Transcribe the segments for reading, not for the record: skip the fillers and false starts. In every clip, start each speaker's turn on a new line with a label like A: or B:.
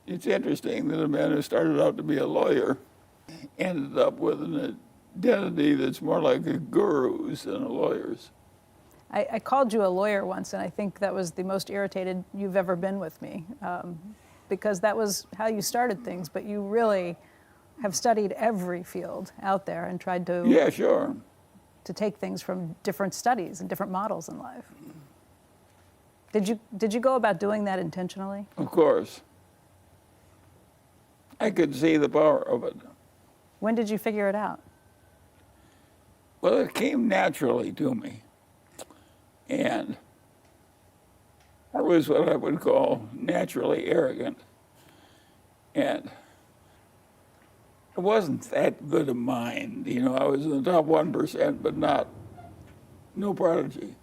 A: It's interesting that a man who started out to be a lawyer ended up with an identity that's more like a guru's than a lawyer's.
B: I called you a lawyer once, and I think that was the most irritated you've ever been with me, because that was how you started things, but you really have studied every field out there and tried to
A: Yeah, sure.
B: to take things from different studies and different models in life. Did you go about doing that intentionally?
A: Of course. I could see the power of it.
B: When did you figure it out?
A: Well, it came naturally to me. And I was what I would call naturally arrogant. And it wasn't that good a mind. You know, I was in the top 1%, but no prodigy.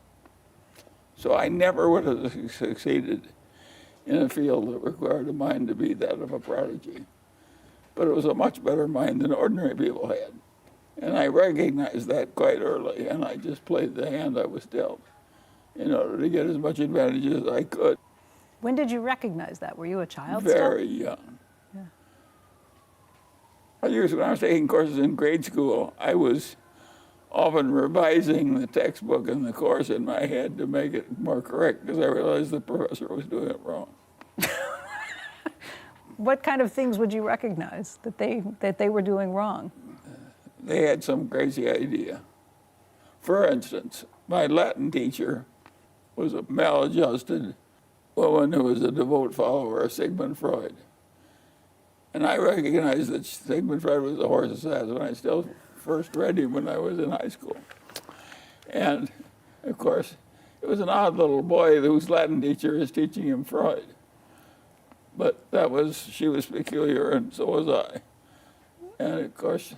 A: So I never would have succeeded in a field that required a mind to be that of a prodigy. But it was a much better mind than ordinary people had. And I recognized that quite early, and I just played the hand I was dealt in order to get as much advantage as I could.
B: When did you recognize that? Were you a child
A: Very
B: still?
A: young.
B: Yeah.
A: When I was taking courses in grade school, I was often revising the textbook and the course in my head to make it more correct because I realized the professor was doing it wrong.
B: What kind of things would you recognize that they were doing wrong?
A: They had some crazy idea. For instance, my Latin teacher was a maladjusted woman who was a devout follower of Sigmund Freud. And I recognized that Sigmund Freud was a horse's ass when I still first read him when I was in high school. And, of course, it was an odd little boy whose Latin teacher is teaching him Freud. But she was peculiar, and so was I. And, of course,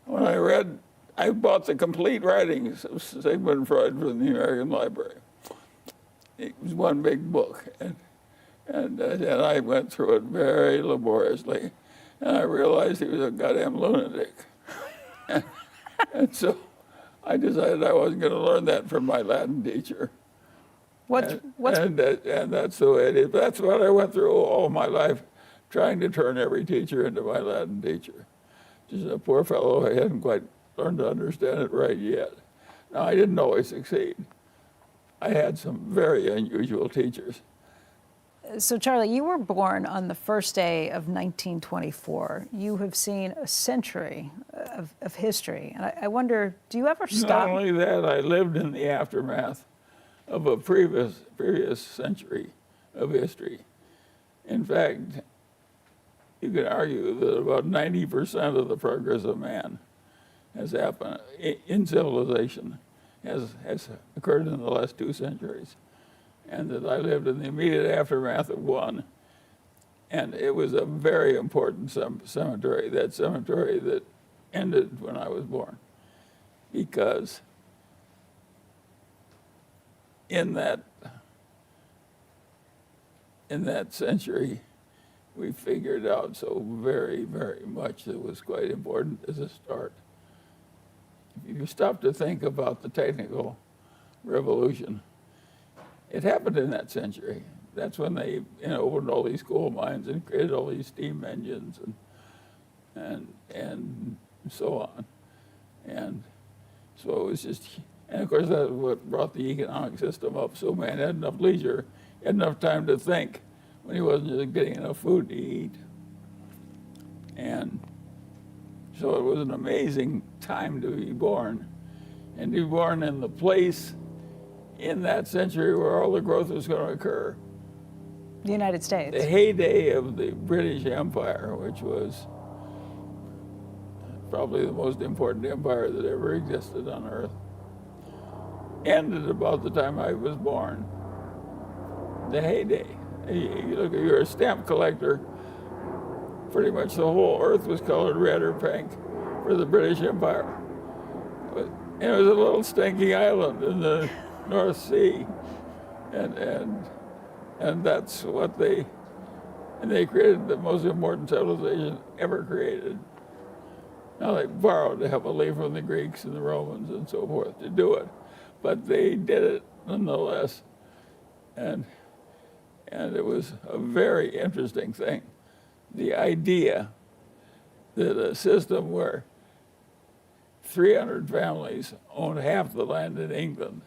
A: when I bought the complete writings of Sigmund Freud from the American Library. It was one big book, and I went through it very laboriously, and I realized he was a goddamn lunatic. and so I decided I wasn't going to learn that from my Latin teacher. And that's the way it is. That's what I went through all my life, trying to turn every teacher into my Latin teacher. Just a poor fellow who hadn't quite learned to understand it right yet. Now, I didn't always succeed. I had some very unusual teachers.
B: So, Charlie, you were born on the first day of 1924. You have seen a century of history. And I wonder, do you ever stop?
A: Not only that, I lived in the aftermath of a previous century of history. In fact, you could argue that about 90% of the progress of man has happened in civilization has occurred in the last 2 centuries. And that I lived in the immediate aftermath of one. And it was a very important cemetery, that cemetery that ended when I was born. Because in that century, we figured out so very, very much that was quite important as a start. If you stop to think about the technical revolution, it happened in that century. That's when they opened all these coal mines and created all these steam engines and so on. And so it was just, and of course that's what brought the economic system up. So man had enough leisure, had enough time to think when he wasn't just getting enough food to eat. And so it was an amazing time to be born, and to be born in the place in that century where all the growth was going to occur.
B: The United States.
A: The heyday of the British Empire, which was probably the most important empire that ever existed on Earth, ended about the time I was born. The heyday. You look, you're a stamp collector. Pretty much the whole Earth was colored red or pink for the British Empire. But it was a little stinking island in the North Sea, and that's what they created the most important civilization ever created. Now they borrowed heavily from the Greeks and the Romans and so forth to do it, but they did it nonetheless, and it was a very interesting thing. the idea that a system where 300 families owned half the land in England,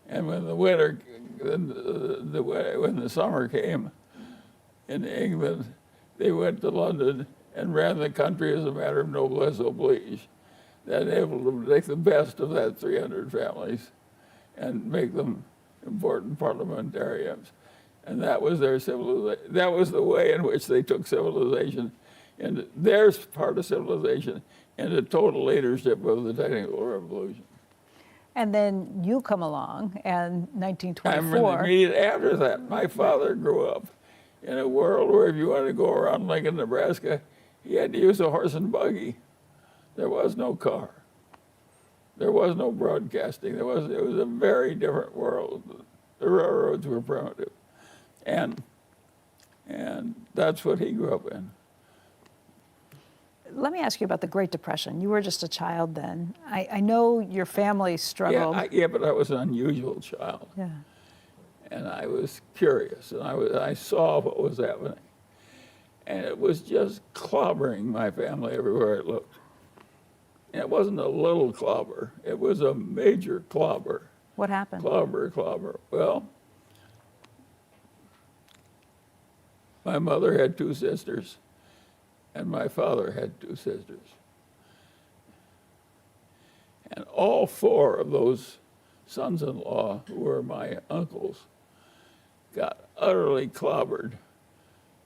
A: and when the winter, when the summer came in England, they went to London and ran the country as a matter of noblesse oblige, that able to make the best of that 300 families and make them important parliamentarians. And that was their civilization. That was the way in which they took civilization, and their part of civilization, into total leadership of the technical revolution.
B: And then you come along, and
A: I'm
B: 1924.
A: immediate after that. My father grew up in a world where if you wanted to go around Lincoln, Nebraska, he had to use a horse and buggy. There was no car. There was no broadcasting. It was a very different world. The railroads were primitive. And that's what he grew up in.
B: Let me ask you about the Great Depression. You were just a child then. I know your family struggled.
A: Yeah, but I was an unusual child.
B: Yeah.
A: And I was curious, and I saw what was happening. And it was just clobbering my family everywhere I looked. And it wasn't a little clobber. It was a major clobber.
B: What happened?
A: Clobber. Well, my mother had 2 sisters, and my father had 2 sisters. And all 4 of those sons-in-law, who were my uncles, got utterly clobbered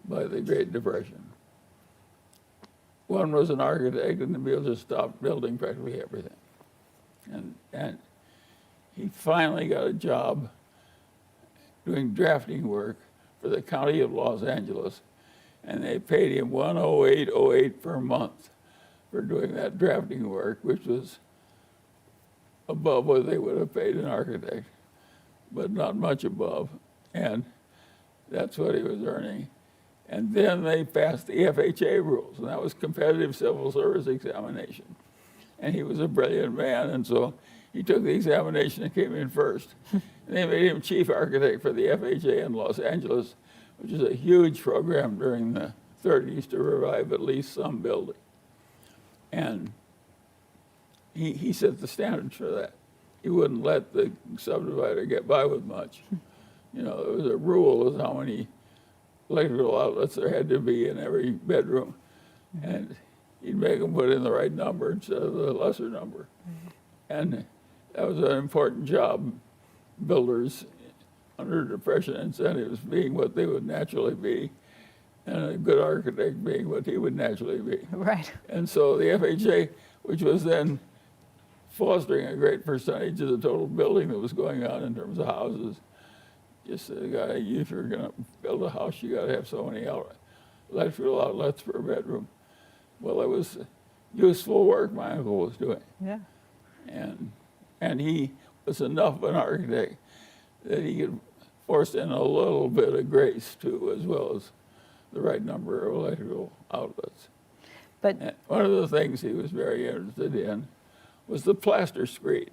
A: by the Great Depression. One was an architect, and the Bill just stopped building practically everything. And he finally got a job doing drafting work for the county of Los Angeles, and they paid him $108.08 per month for doing that drafting work, which was above what they would have paid an architect, but not much above. And that's what he was earning. And then they passed the FHA rules, and that was competitive civil service examination. And he was a brilliant man, and so he took the examination and came in first. And they made him chief architect for the FHA in Los Angeles, which is a huge program during the 30s to revive at least some building. And he set the standards for that. He wouldn't let the subdivider get by with much. You know, there was a rule of how many electrical outlets there had to be in every bedroom, and he'd make them put in the right number instead of the lesser number. And that was an important job, builders under depression incentives being what they would naturally be, and a good architect being what he would naturally be.
B: Right.
A: And so the FHA, which was then fostering a great percentage of the total building that was going on in terms of houses, just said, if you're going to build a house, you got to have so many electrical outlets per bedroom. Well, it was useful work my uncle was doing.
B: Yeah.
A: And he was enough of an architect that he could force in a little bit of grace too, as well as the right number of electrical outlets.
B: But
A: And one of the things he was very interested in was the plaster screed.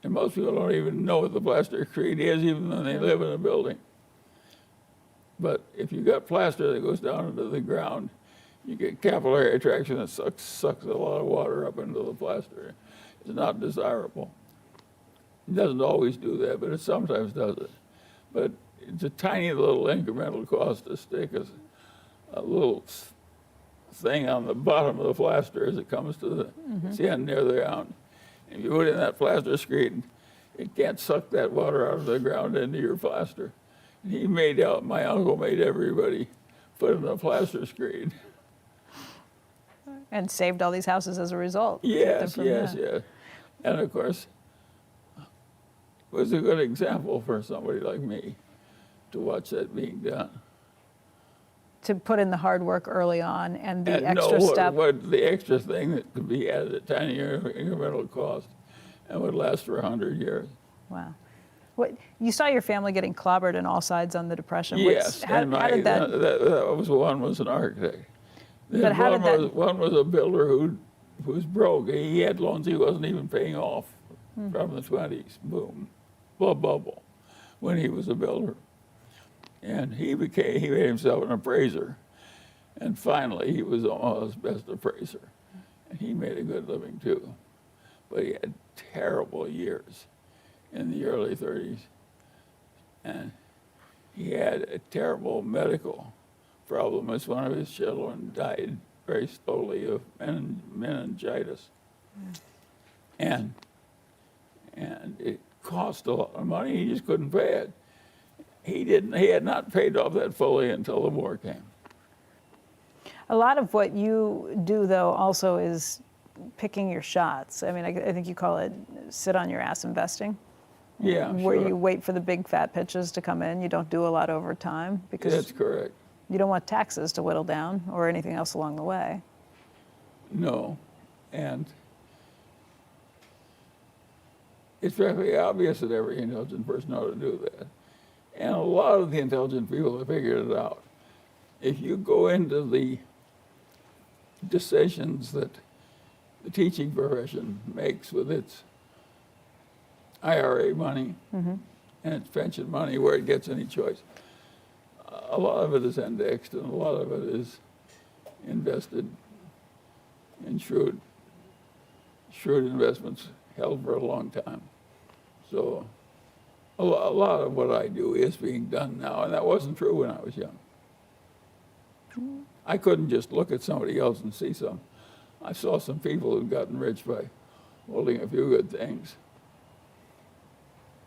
A: And most people don't even know what the plaster screed is, even when they live in a building. But if you got plaster that goes down into the ground, you get capillary attraction that sucks a lot of water up into the plaster. It's not desirable. It doesn't always do that, but it sometimes does it. But it's a tiny little incremental cost to stick a little thing on the bottom of the plaster as it comes to the end near the ground. If you put in that plaster screen, it can't suck that water out of the ground into your plaster. And my uncle made everybody put in a plaster screen.
B: and saved all these houses as a result.
A: Yes. And of course, it was a good example for somebody like me to watch that being done.
B: To put in the hard work early on and the extra step.
A: What the extra thing that could be added at tiny incremental cost and would last for 100 years.
B: Wow. You saw your family getting clobbered on all sides on the Depression.
A: Yes,
B: How did that?
A: One was an architect.
B: But how did that?
A: One was a builder who was broke. He had loans he wasn't even paying off from the 20s. Boom, bubble, when he was a builder. And he made himself an appraiser. And finally, he was Omaha's best appraiser. And he made a good living too. But he had terrible years in the early 30s. And he had a terrible medical problem as one of his children died very slowly of meningitis. And it cost a lot of money. He just couldn't pay it. He had not paid off that fully until the war came.
B: A lot of what you do, though, also is picking your shots. I mean, I think you call it sit on your ass investing.
A: Yeah,
B: Where
A: sure.
B: you wait for the big fat pitches to come in. You don't do a lot over time because
A: That's correct.
B: you don't want taxes to whittle down or anything else along the way.
A: No. And it's very obvious that every intelligent person ought to do that. And a lot of the intelligent people have figured it out. If you go into the decisions that the teaching profession makes with its IRA money and its pension money, where it gets any choice, a lot of it is indexed and a lot of it is invested in shrewd investments held for a long time. So a lot of what I do is being done now, and that wasn't true when I was young. I couldn't just look at somebody else and see some. I saw some people who'd gotten rich by holding a few good things.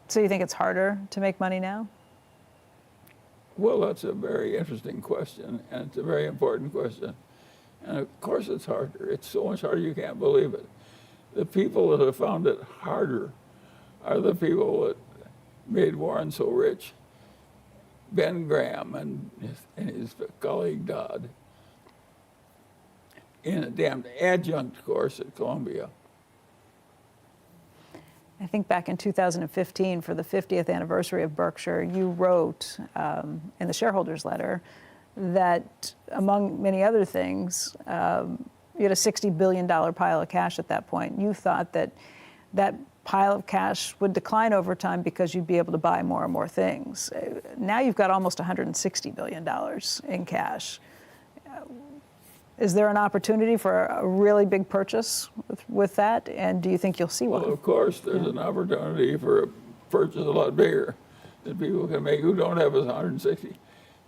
B: So you think it's harder to make money now?
A: Well, that's a very interesting question, and it's a very important question. And of course it's harder. It's so much harder you can't believe it. The people that have found it harder are the people that made Warren so rich. Ben Graham and his colleague Dodd in a damned adjunct course at Columbia.
B: I think back in 2015, for the 50th anniversary of Berkshire, you wrote in the shareholders letter that, among many other things, you had a $60 billion pile of cash at that point. You thought that that pile of cash would decline over time because you'd be able to buy more and more things. Now you've got almost $160 billion in cash. Is there an opportunity for a really big purchase with that? And do you think you'll see one?
A: Well, of course, there's an opportunity for a purchase a lot bigger that people can make who don't have us 160.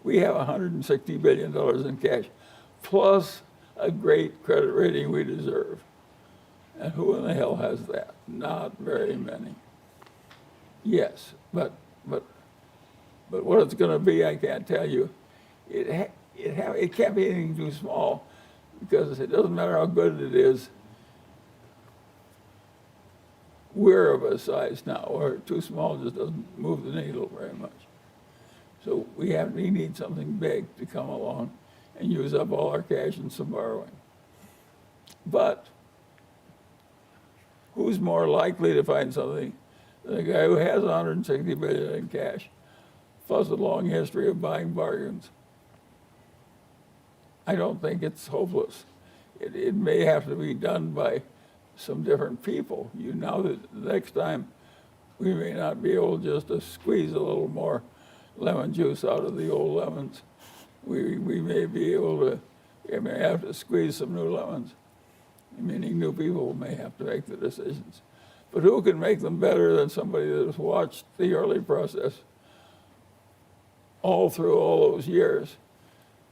A: We have $160 billion in cash, plus a great credit rating we deserve. And who in the hell has that? Not very many. Yes, but what it's going to be, I can't tell you. It can't be anything too small, because it doesn't matter how good it is. We're of a size now where too small just doesn't move the needle very much. So we need something big to come along and use up all our cash and some borrowing. But who's more likely to find something than a guy who has $160 billion in cash, plus a long history of buying bargains? I don't think it's hopeless. It may have to be done by some different people. You know that the next time we may not be able just to squeeze a little more lemon juice out of the old lemons. We may be able to, we may have to squeeze some new lemons, meaning new people may have to make the decisions. But who can make them better than somebody that has watched the early process all through all those years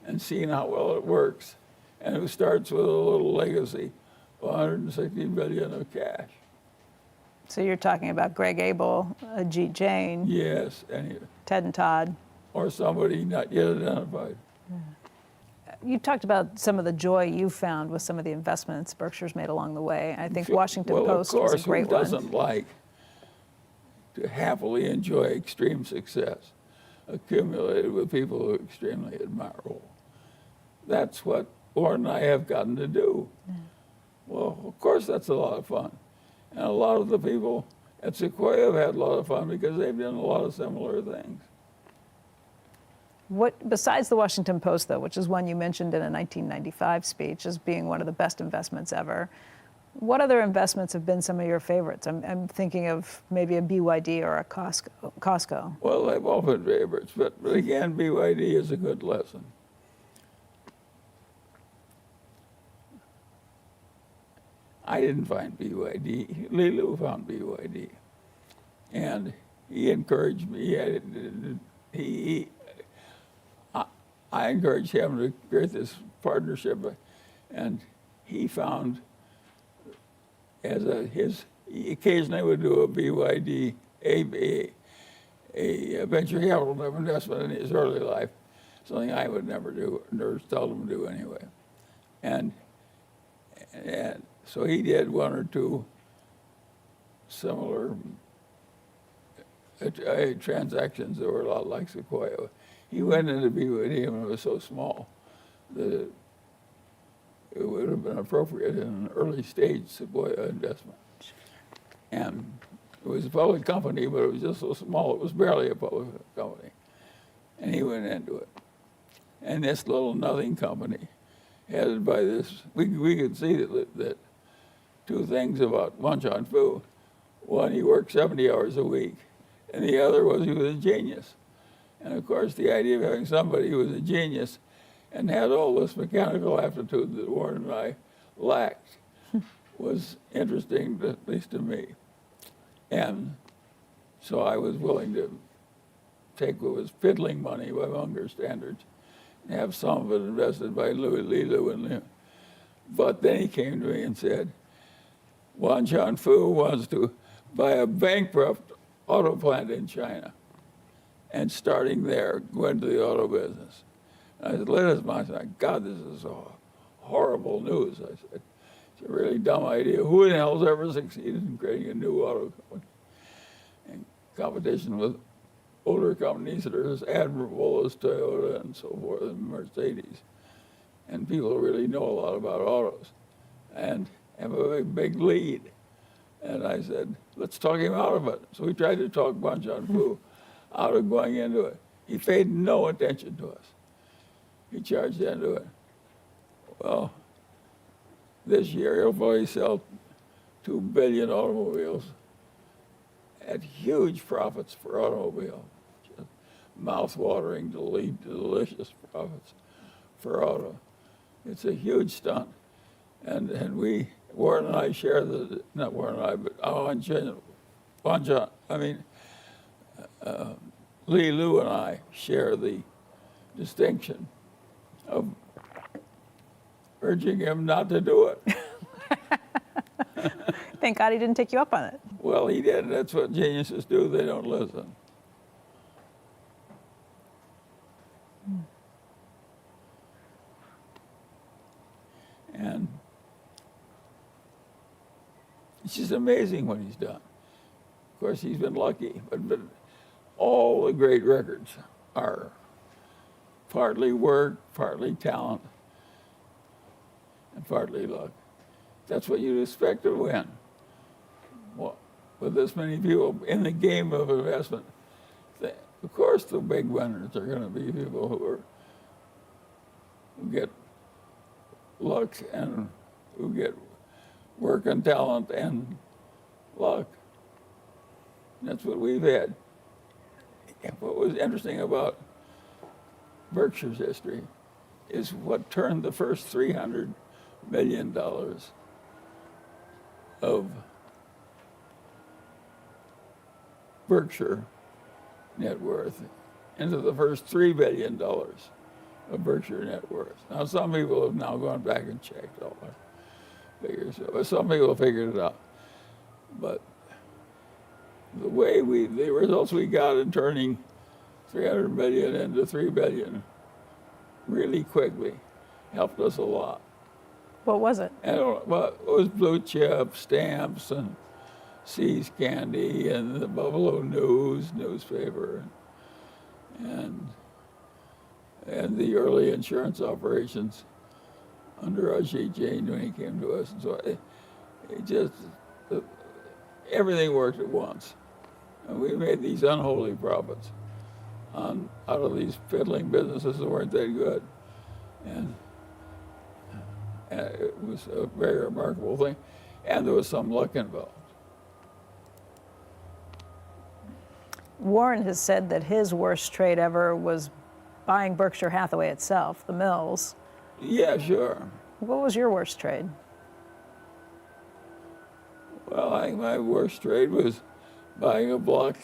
A: and seen how well it works, and who starts with a little legacy of $160 billion of cash?
B: So you're talking about Greg Abel, Ajit Jain.
A: Yes,
B: Ted and Todd.
A: or somebody not yet identified.
B: You talked about some of the joy you found with some of the investments Berkshire's made along the way. I think Washington Post was a great
A: who
B: one.
A: doesn't like to happily enjoy extreme success accumulated with people who are extremely admirable? That's what Warren and I have gotten to do. Yeah. Well, of course that's a lot of fun. And a lot of the people at Sequoia have had a lot of fun because they've done a lot of similar things.
B: What, besides the Washington Post, though, which is one you mentioned in a 1995 speech as being one of the best investments ever, what other investments have been some of your favorites? I'm thinking of maybe a BYD or a Costco.
A: Well, they've all been favorites, but again, BYD is a good lesson. I didn't find BYD. Lulu found BYD. And he encouraged me. I encouraged him to create this partnership. And he found, he occasionally would do a BYD, a venture capital investment in his early life, something I would never do, nor seldom do anyway. And so he did one or two similar transactions that were a lot like Sequoia. He went into BYD and it was so small that it would have been appropriate in an early stage Sequoia investment. And it was a public company, but it was just so small, it was barely a public company. And he went into it. And this little nothing company, headed by this, we could see that two things about Wan Chuan-Fu. One, he worked 70 hours a week, and the other was he was a genius. And of course, the idea of having somebody who was a genius and had all this mechanical aptitude that Warren and I lacked was interesting, at least to me. And so I was willing to take what was fiddling money by Munger standards and have some of it invested by Li Lu and Liu. But then he came to me and said, Wan Chuan-Fu wants to buy a bankrupt auto plant in China and starting there, go into the auto business. And I said, let us mind. I said, God, this is horrible news. I said, it's a really dumb idea. Who in the hell's ever succeeded in creating a new auto company? And competition with older companies that are as admirable as Toyota and so forth, and Mercedes. And people really know a lot about autos and have a big lead. And I said, let's talk him out of it. So we tried to talk Wan Chuan-Fu out of going into it. He paid no attention to us. He charged into it. Well, this year he'll probably sell 2 billion automobiles at huge profits for automobile. Just mouth-watering, delicious profits for auto. It's a huge stunt. And Warren and I share not Warren and I, but Li Lu and I share the distinction of urging him not to do it.
B: Thank God he didn't take you up on it.
A: Well, he did. That's what geniuses do. They don't listen. And it's just amazing what he's done. Of course, he's been lucky, but all the great records are partly work, partly talent, and partly luck. That's what you'd expect to win. Well, with this many people in the game of investment, of course the big winners are going to be people who get luck and who get work and talent and luck. That's what we've had. And what was interesting about Berkshire's history is what turned the first $300 million of Berkshire net worth into the first $3 billion of Berkshire net worth. Now, some people have now gone back and checked all their figures. Some people figured it out. But the results we got in turning 300 million into 3 billion really quickly helped us a lot.
B: What was it?
A: Well, it was blue chip, stamps, and See's Candy, and the Buffalo News newspaper, and the early insurance operations under Ajit Jain when he came to us. And so everything worked at once. And we made these unholy profits out of these fiddling businesses that weren't that good. And it was a very remarkable thing. And there was some luck involved.
B: Warren has said that his worst trade ever was buying Berkshire Hathaway itself, the mills.
A: Yeah, sure.
B: What was your worst trade?
A: Well, I think my worst trade was buying a block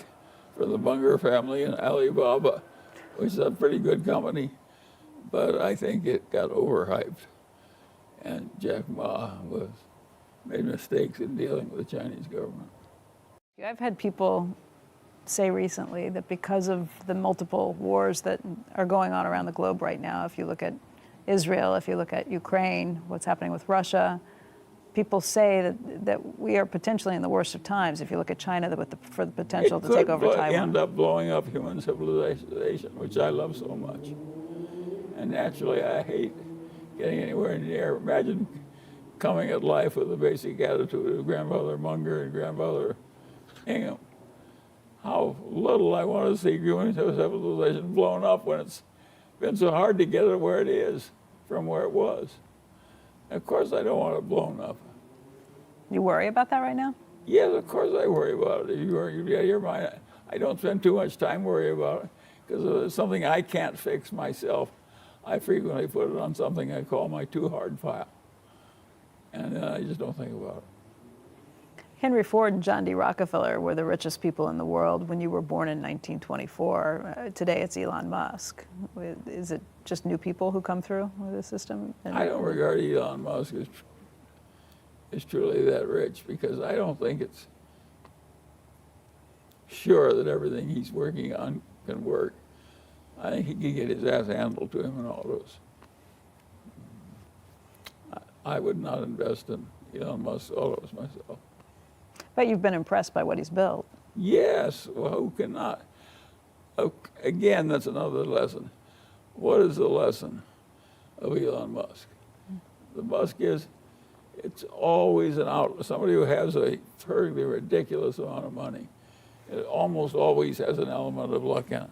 A: for the Munger family in Alibaba, which is a pretty good company, but I think it got overhyped. And Jack Ma made mistakes in dealing with the Chinese government.
B: I've had people say recently that because of the multiple wars that are going on around the globe right now, if you look at Israel, if you look at Ukraine, what's happening with Russia, people say that we are potentially in the worst of times. If you look at China for the potential to take over Taiwan.
A: It could end up blowing up human civilization, which I love so much. And naturally, I hate getting anywhere near. Imagine coming at life with the basic attitude of grandfather Munger and grandfather Ingham. How little I want to see human civilization blown up when it's been so hard to get it where it is from where it was. Of course, I don't want it blown up.
B: You worry about that right now?
A: Yes, of course I worry about it. You're mine. I don't spend too much time worrying about it because if it's something I can't fix myself, I frequently put it on something I call my too hard file. And then I just don't think about it.
B: Henry Ford and John D. Rockefeller were the richest people in the world when you were born in 1924. Today it's Elon Musk. Is it just new people who come through with the system?
A: I don't regard Elon Musk as truly that rich because I don't think it's sure that everything he's working on can work. I think he can get his ass handled to him in all those. I would not invest in Elon Musk autos myself.
B: But you've been impressed by what he's built.
A: Yes, well, who cannot? Again, that's another lesson. What is the lesson of Elon Musk? The Musk is, it's always an outlet. Somebody who has a perfectly ridiculous amount of money, it almost always has an element of luck in it.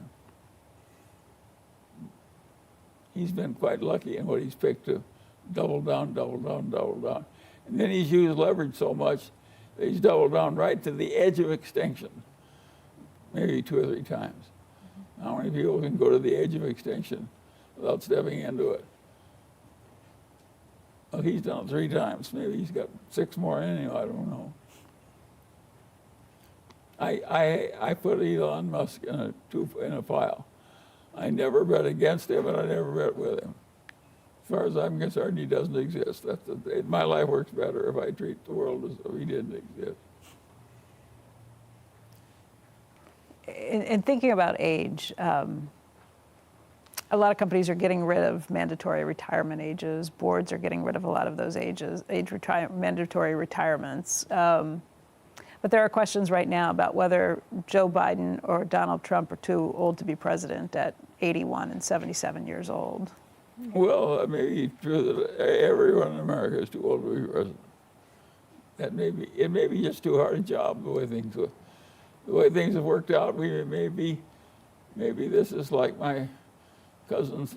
A: He's been quite lucky in what he's picked to double down, double down, double down. And then he's used leverage so much that he's doubled down right to the edge of extinction, maybe 2 or 3 times. How many people can go to the edge of extinction without stepping into it? Well, he's done it 3 times. Maybe he's got 6 more in him. I don't know. I put Elon Musk in a file. I never bet against him, and I never bet with him. As far as I'm concerned, he doesn't exist. My life works better if I treat the world as though he didn't exist.
B: In thinking about age, a lot of companies are getting rid of mandatory retirement ages. Boards are getting rid of a lot of those mandatory retirements. But there are questions right now about whether Joe Biden or Donald Trump are too old to be president at 81 and 77 years old.
A: Well, it may be true that everyone in America is too old to be president. It may be just too hard a job the way things have worked out. Maybe this is like my cousin's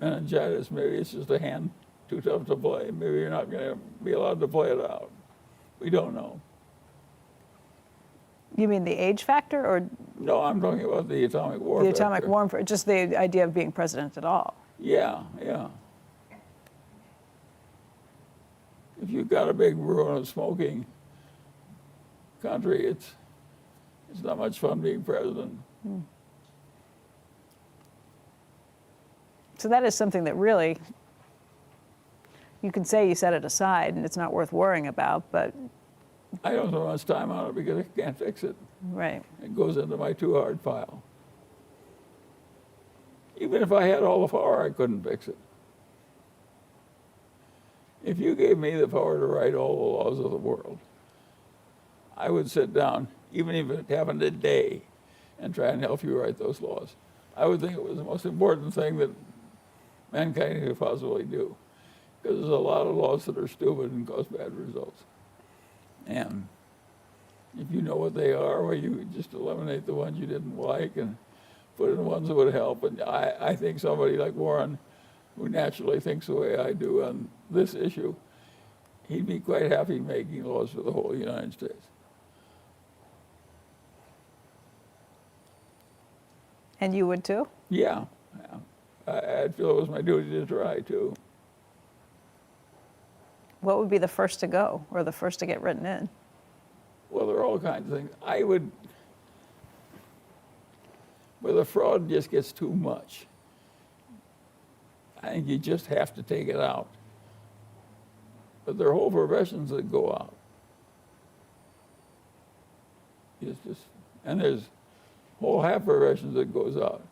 A: meningitis. Maybe it's just a hand too tough to play. Maybe you're not going to be allowed to play it out. We don't know.
B: You mean the age factor, or?
A: No, I'm talking about the atomic war.
B: The atomic war, just the idea of being president at all.
A: Yeah, yeah. If you've got a big ruin of smoking country, it's not much fun being president.
B: So that is something that really, you can say you set it aside and it's not worth worrying about, but.
A: I don't spend much time on it because I can't fix it.
B: Right.
A: It goes into my too hard file. Even if I had all the power, I couldn't fix it. If you gave me the power to write all the laws of the world, I would sit down, even if it happened today, and try and help you write those laws. I would think it was the most important thing that mankind could possibly do, because there's a lot of laws that are stupid and cause bad results. And if you know what they are, well, you just eliminate the ones you didn't like and put in the ones that would help. And I think somebody like Warren, who naturally thinks the way I do on this issue, he'd be quite happy making laws for the whole United States.
B: And you would too?
A: Yeah. I'd feel it was my duty to try too.
B: What would be the first to go or the first to get written in?
A: Well, there are all kinds of things. Where the fraud just gets too much, I think you just have to take it out. But there are whole professions that go out. And there's whole half professions that goes out.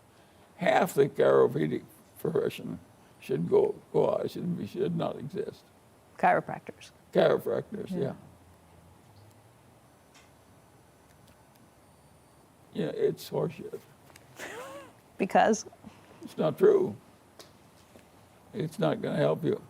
A: Half the chiropractic profession should go out. It should not exist.
B: Chiropractors.
A: Chiropractors, yeah. Yeah, it's horseshit.
B: Because?
A: It's not true. It's not going to help you.